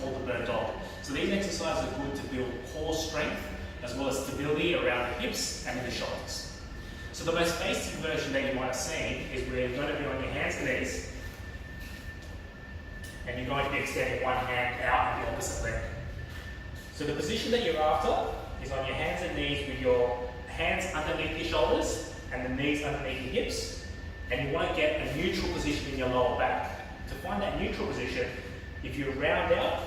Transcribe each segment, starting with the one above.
called the bird dog. So these exercises are good to build core strength as well as stability around the hips and in the shoulders. So the most basic version that you might have seen is where you're going to be on your hands and knees, and you're going to be extending one hand out and the opposite leg. So the position that you're after is on your hands and knees with your hands underneath your shoulders and the knees underneath your hips, and you want to get a neutral position in your lower back. To find that neutral position, if you round out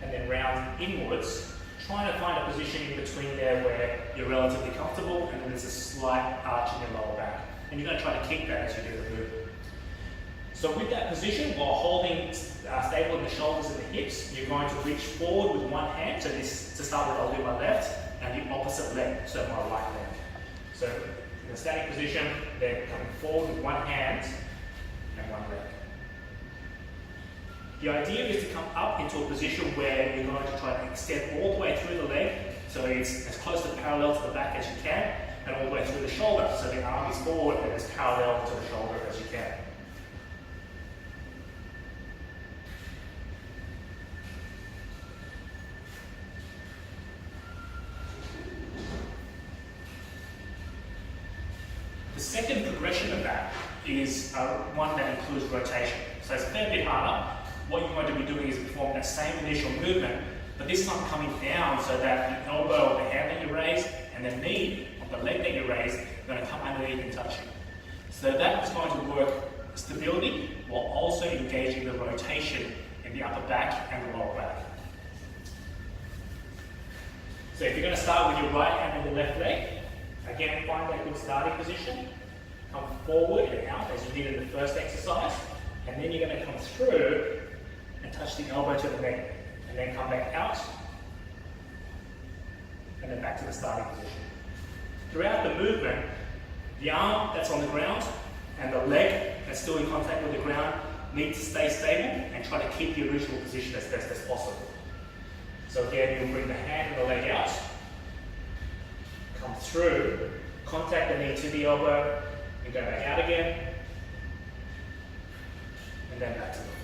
and then round inwards, trying to find a position in between there where you're relatively comfortable and then there's a slight arch in your lower back. And you're going to try to keep that as you do the movement. So with that position, while holding stable in the shoulders and the hips, you're going to reach forward with one hand. So this, to start with, I'll do my left and the opposite leg, so my right leg. So in a static position, they're coming forward with one hand and one leg. The idea is to come up into a position where you're going to try to extend all the way through the leg, so it's as close to parallel to the back as you can, and all the way through the shoulder, so the arm is forward and as parallel to the shoulder as you can. The second progression of that is one that includes rotation. So it's a fair bit harder. What you're going to be doing is performing that same initial movement, but this time coming down so that the elbow of the hand that you raise and the knee of the leg that you raise are going to come underneath and touch you. So that is going to work stability while also engaging the rotation in the upper back and the lower back. So if you're going to start with your right hand and your left leg, again, find that good starting position. Come forward and out as you did in the first exercise, and then you're going to come through and touch the elbow to the neck, and then come back out, and then back to the starting position. Throughout the movement, the arm that's on the ground and the leg that's still in contact with the ground need to stay stable and try to keep the original position as best as possible. So again, you'll bring the hand and the leg out, come through, contact the knee to the elbow, and go back out again, and then back to the floor.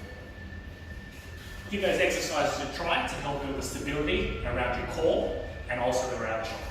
Give those exercises a try to help build the stability around your core and also around the shoulder.